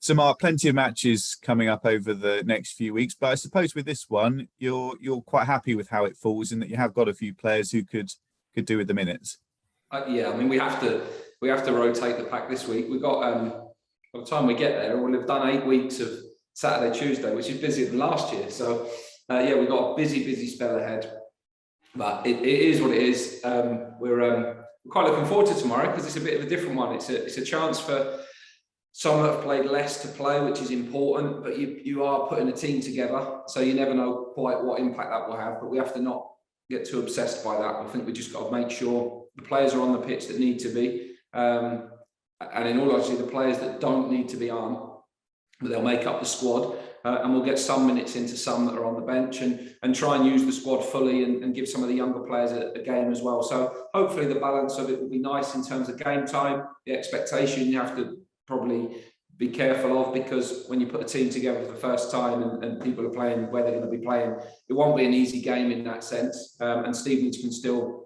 So, Mark, plenty of matches coming up over the next few weeks, but I suppose with this one, you're quite happy with how it falls, and that you have got a few players who could do with the minutes. Yeah, I mean we have to rotate the pack this week. We've got by the time we get there, we'll have done 8 weeks of Saturday, Tuesday, which is busier than last year. So yeah, we've got a busy spell ahead, but it is what it is. We're quite looking forward to tomorrow because it's a bit of a different one. It's a chance for some that have played less to play, which is important, but you are putting a team together, so you never know quite what impact that will have. But we have to not get too obsessed by that. I think we just got to make sure the players are on the pitch that need to be, and in all honesty, the players that don't need to be aren't, but they'll make up the squad, and we'll get some minutes into some that are on the bench, and try and use the squad fully, and give some of the younger players a game as well. So hopefully the balance of it will be nice in terms of game time. The expectation you have to probably be careful of, because when you put a team together for the first time and people are playing where they're going to be playing, it won't be an easy game in that sense, and Stevenage can still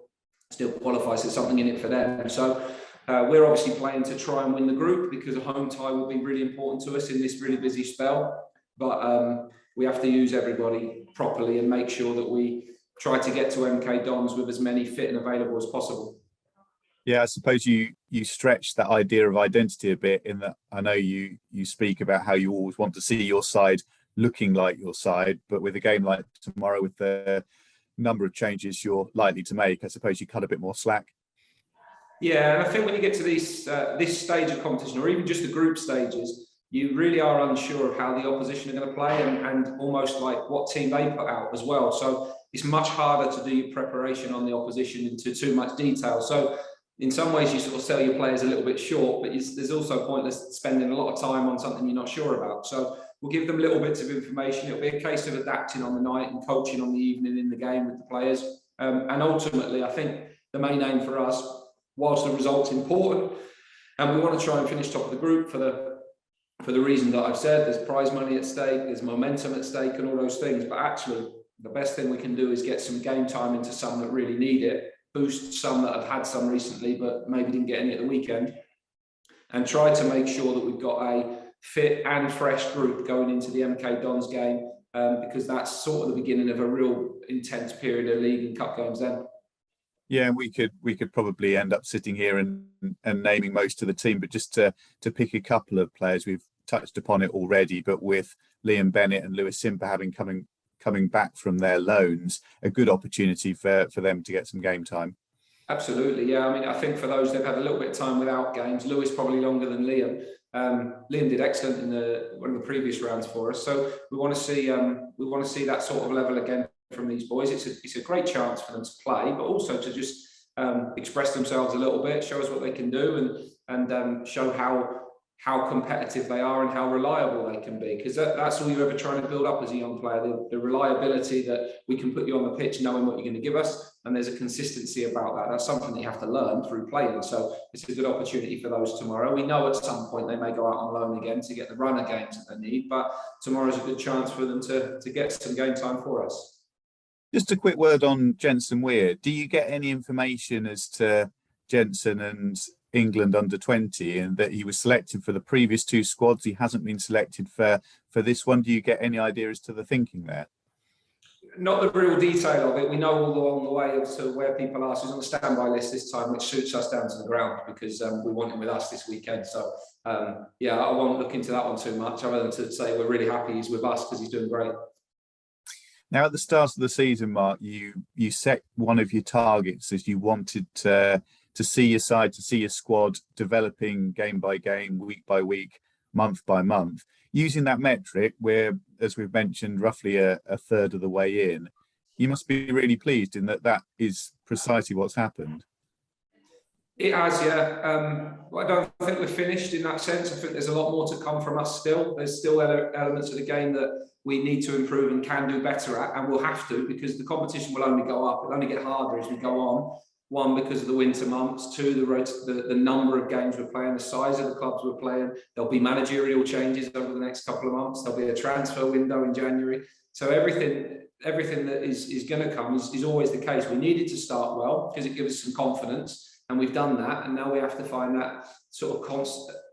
qualify, so something in it for them. So we're obviously playing to try and win the group, because a home tie will be really important to us in this really busy spell, but we have to use everybody properly and make sure that we try to get to MK Dons with as many fit and available as possible. Yeah, I suppose you stretch that idea of identity a bit, in that I know you speak about how you always want to see your side looking like your side, but with a game like tomorrow, with the number of changes you're likely to make, I suppose you cut a bit more slack. Yeah, and I think when you get to this stage of competition, or even just the group stages, you really are unsure of how the opposition are going to play, and almost like what team they put out as well. So it's much harder to do your preparation on the opposition into too much detail. So in some ways, you sort of sell your players a little bit short, but there's also pointless spending a lot of time on something you're not sure about. So we'll give them little bits of information. It'll be a case of adapting on the night and coaching on the evening in the game with the players. And ultimately, I think the main aim for us, whilst the result's important, and we want to try and finish top of the group for the reason that I've said, there's prize money at stake, there's momentum at stake, and all those things. But actually, the best thing we can do is get some game time into some that really need it, boost some that have had some recently but maybe didn't get any at the weekend, and try to make sure that we've got a fit and fresh group going into the MK Dons game, because that's sort of the beginning of a real intense period of league and cup games then. Yeah, we could probably end up sitting here and naming most of the team, but just to pick a couple of players, we've touched upon it already, but with Liam Bennett and Lewis Simper having coming back from their loans, a good opportunity for them to get some game time. Absolutely, yeah. I mean, I think for those they've had a little bit of time without games. Lewis probably longer than Liam. Liam did excellent in one of the previous rounds for us, so we want to see that sort of level again from these boys. It's a great chance for them to play, but also to just express themselves a little bit, show us what they can do, and show how competitive they are and how reliable they can be, because that's all you're ever trying to build up as a young player, the reliability that we can put you on the pitch knowing what you're going to give us, and there's a consistency about that. That's something that you have to learn through playing, so it's a good opportunity for those tomorrow. We know at some point they may go out on loan again to get the run of games that they need, but tomorrow's a good chance for them to get some game time for us. Just a quick word on Jensen Weir. Do you get any information as to Jensen and England under 20, and that he was selected for the previous two squads? He hasn't been selected for this one. Do you get any idea as to the thinking there? Not the real detail of it. We know all along the way as to where people are. So he's on the standby list this time, which suits us down to the ground, because we want him with us this weekend. So yeah, I won't look into that one too much, other than to say we're really happy he's with us because he's doing great. Now, at the start of the season, Mark, you set one of your targets as you wanted to see your side, to see your squad developing game by game, week by week, month by month. Using that metric, where, as we've mentioned, roughly a third of the way in, you must be really pleased in that is precisely what's happened. It has, yeah. I don't think we're finished in that sense. I think there's a lot more to come from us still. There's still elements of the game that we need to improve and can do better at, and we'll have to, because the competition will only go up. It'll only get harder as we go on. One, because of the winter months. Two, the number of games we're playing, the size of the clubs we're playing. There'll be managerial changes over the next couple of months. There'll be a transfer window in January. So everything that is going to come is always the case. We needed to start well because it gives us some confidence, and we've done that. And now we have to find that sort of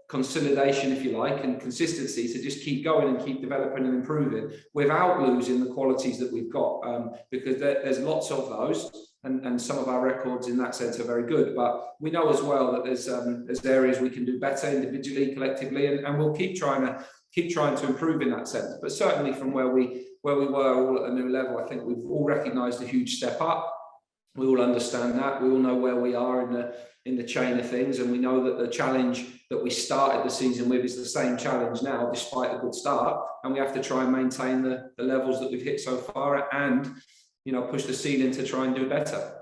consolidation, if you like, and consistency to just keep going and keep developing and improving without losing the qualities that we've got, because there's lots of those, and some of our records in that sense are very good, but we know as well that there's areas we can do better individually, collectively, and we'll keep trying to improve in that sense. But certainly from where we were all at a new level, I think we've all recognised a huge step up. We all understand that. We all know where we are in the chain of things, and we know that the challenge that we started the season with is the same challenge now, despite a good start. And we have to try and maintain the levels that we've hit so far, and push the ceiling to try and do better.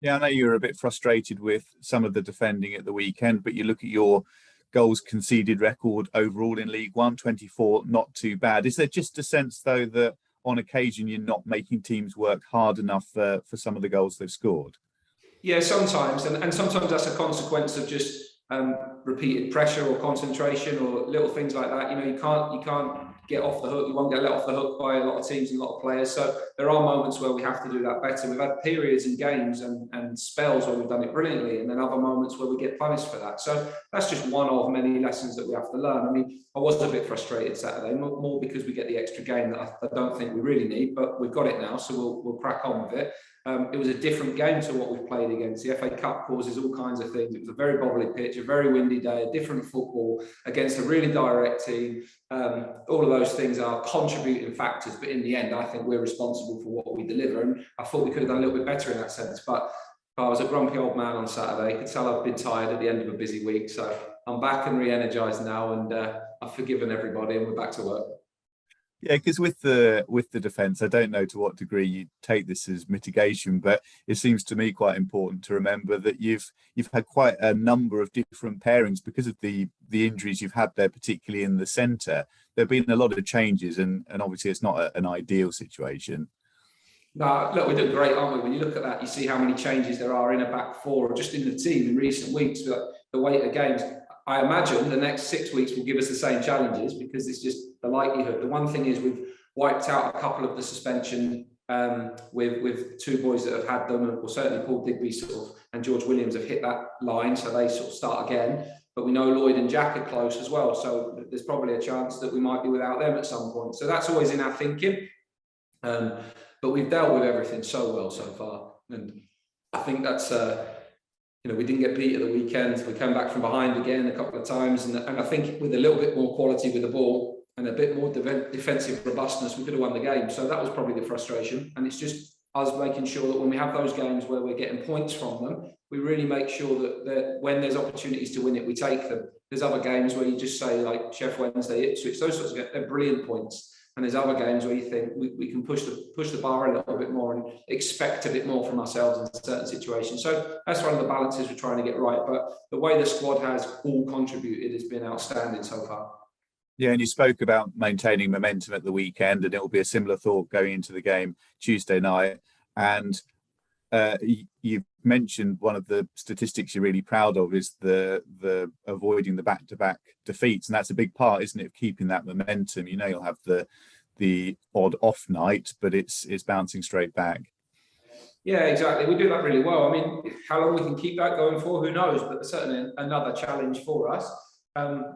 Yeah, I know you were a bit frustrated with some of the defending at the weekend, but you look at your goals conceded record overall in League One, 24, not too bad. Is there just a sense, though, that on occasion you're not making teams work hard enough for some of the goals they've scored? Yeah, sometimes, and sometimes that's a consequence of just repeated pressure or concentration or little things like that. You can't get off the hook. You won't get let off the hook by a lot of teams and a lot of players. So there are moments where we have to do that better. We've had periods in games and spells where we've done it brilliantly, and then other moments where we get punished for that. So that's just one of many lessons that we have to learn. I mean, I was a bit frustrated Saturday, more because we get the extra game that I don't think we really need, but we've got it now, so we'll crack on with it. It was a different game to what we've played against. The FA Cup causes all kinds of things. It was a very bubbly pitch, a very windy day, a different football against a really direct team. All of those things are contributing factors, but in the end, I think we're responsible for what we deliver. And I thought we could have done a little bit better in that sense. But I was a grumpy old man on Saturday. I could tell I've been tired at the end of a busy week. So I'm back and re-energised now, and I've forgiven everybody, and we're back to work. Yeah, because with the defence, I don't know to what degree you take this as mitigation, but it seems to me quite important to remember that you've had quite a number of different pairings because of the injuries you've had there, particularly in the centre. There have been a lot of changes, and obviously it's not an ideal situation. No, look, we're doing great, aren't we? When you look at that, you see how many changes there are in a back four, or just in the team in recent weeks. The weight of games. I imagine the next 6 weeks will give us the same challenges, because it's just the likelihood. The one thing is we've wiped out a couple of the suspension with two boys that have had them, or certainly Paul Digby and George Williams have hit that line, so they start again. But we know Lloyd and Jack are close as well, so there's probably a chance that we might be without them at some point. So that's always in our thinking. But we've dealt with everything so well so far, and I think that's we didn't get beat at the weekend. We came back from behind again a couple of times, and I think with a little bit more quality with the ball and a bit more defensive robustness, we could have won the game. So that was probably the frustration, and it's just us making sure that when we have those games where we're getting points from them, we really make sure that when there's opportunities to win it, we take them. There's other games where you just say, like Sheff Wednesday, Ipswich, those sorts of games, they're brilliant points. And there's other games where you think we can push the bar a little bit more and expect a bit more from ourselves in certain situations. So that's one of the balances we're trying to get right. But the way the squad has all contributed has been outstanding so far. Yeah, and you spoke about maintaining momentum at the weekend, and it will be a similar thought going into the game Tuesday night. And you've mentioned one of the statistics you're really proud of is the avoiding the back-to-back defeats, and that's a big part, isn't it, of keeping that momentum. You'll have the odd off night, but it's bouncing straight back. Yeah, exactly. We do that really well. I mean, how long we can keep that going for, who knows? But certainly another challenge for us.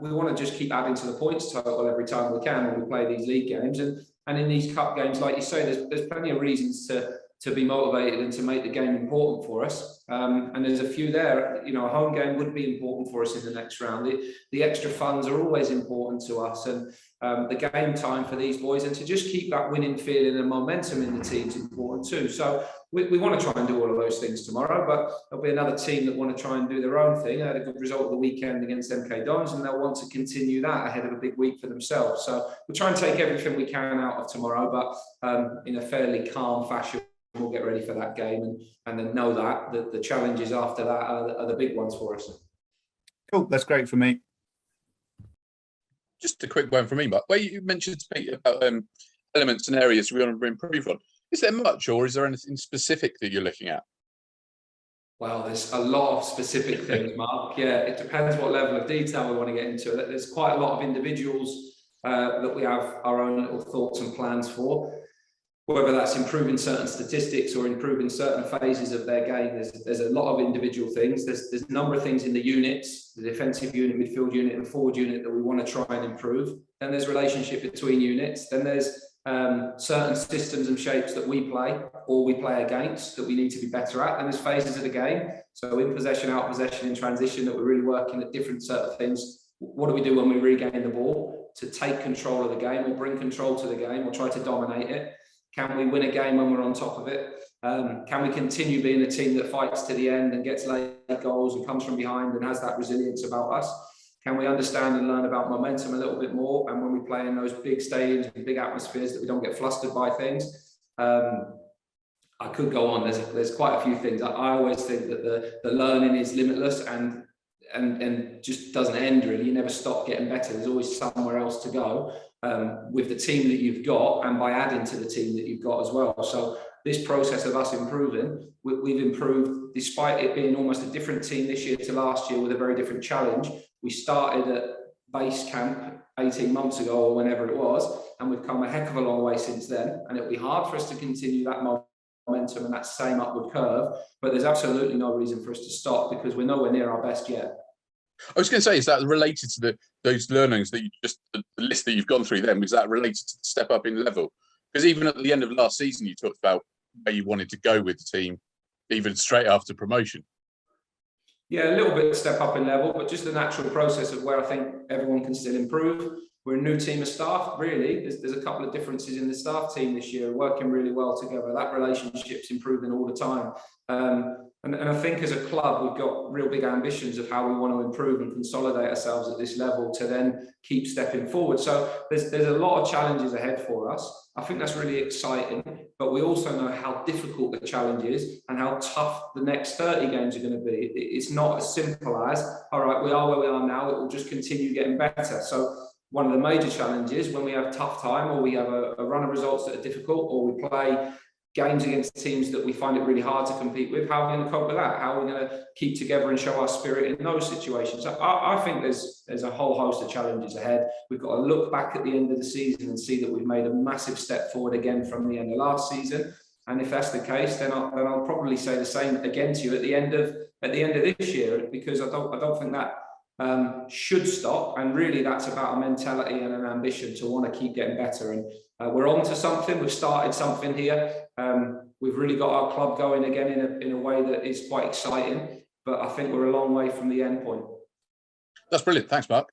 We want to just keep adding to the points total every time we can when we play these league games, and in these cup games, like you say, there's plenty of reasons to be motivated and to make the game important for us. And there's a few there. A home game would be important for us in the next round. The extra funds are always important to us, and the game time for these boys, and to just keep that winning feeling and momentum in the team is important too. So we want to try and do all of those things tomorrow, but there'll be another team that want to try and do their own thing. They had a good result of the weekend against MK Dons, and they'll want to continue that ahead of a big week for themselves. So we'll try and take everything we can out of tomorrow, but in a fairly calm fashion. We'll get ready for that game, and then know that the challenges after that are the big ones for us. Cool, that's great for me. Just a quick one from me, Mark. Where you mentioned to me about elements and areas we want to improve on, is there much, or is there anything specific that you're looking at? Well, there's a lot of specific things, Mark. Yeah, it depends what level of detail we want to get into. There's quite a lot of individuals that we have our own little thoughts and plans for. whether that's improving certain statistics or improving certain phases of their game. There's a lot of individual things. There's a number of things in the units, the defensive unit, midfield unit, and forward unit that we want to try and improve. Then there's relationship between units. Then there's certain systems and shapes that we play or we play against that we need to be better at. And there's phases of the game. So in possession, out possession, in transition, that we're really working at different sort of things. What do we do when we regain the ball to take control of the game or bring control to the game or try to dominate it? Can we win a game when we're on top of it? Can we continue being a team that fights to the end and gets late goals and comes from behind and has that resilience about us? Can we understand and learn about momentum a little bit more? And when we play in those big stadiums and big atmospheres, that we don't get flustered by things. I could go on. There's quite a few things. I always think that the learning is limitless and just doesn't end really. You never stop getting better. There's always somewhere else to go with the team that you've got and by adding to the team that you've got as well. So this process of us improving, we've improved despite it being almost a different team this year to last year with a very different challenge. We started at base camp 18 months ago or whenever it was, and we've come a heck of a long way since then. And it'll be hard for us to continue that momentum and that same upward curve, but there's absolutely no reason for us to stop because we're nowhere near our best yet. I was going to say, is that related to those learnings that you just, the list that you've gone through then, was that related to the step up in level? Because even at the end of last season, you talked about where you wanted to go with the team, even straight after promotion. Yeah, a little bit of step up in level, but just the natural process of where I think everyone can still improve. We're a new team of staff, really. There's a couple of differences in the staff team this year, working really well together. That relationship's improving all the time. And I think as a club, we've got real big ambitions of how we want to improve and consolidate ourselves at this level to then keep stepping forward. So there's a lot of challenges ahead for us. I think that's really exciting, but we also know how difficult the challenge is and how tough the next 30 games are going to be. It's not as simple as, all right, we are where we are now, it will just continue getting better. So one of the major challenges when we have tough time or we have a run of results that are difficult or we play games against teams that we find it really hard to compete with, how are we going to cope with that? How are we going to keep together and show our spirit in those situations? So I think there's a whole host of challenges ahead. We've got to look back at the end of the season and see that we've made a massive step forward again from the end of last season. And if that's the case, then I'll probably say the same again to you at the end of this year, because I don't think that should stop. And really that's about a mentality and an ambition to want to keep getting better. And we're on to something. We've started something here. We've really got our club going again in a way that is quite exciting, but I think we're a long way from the end point. That's brilliant. Thanks, Mark.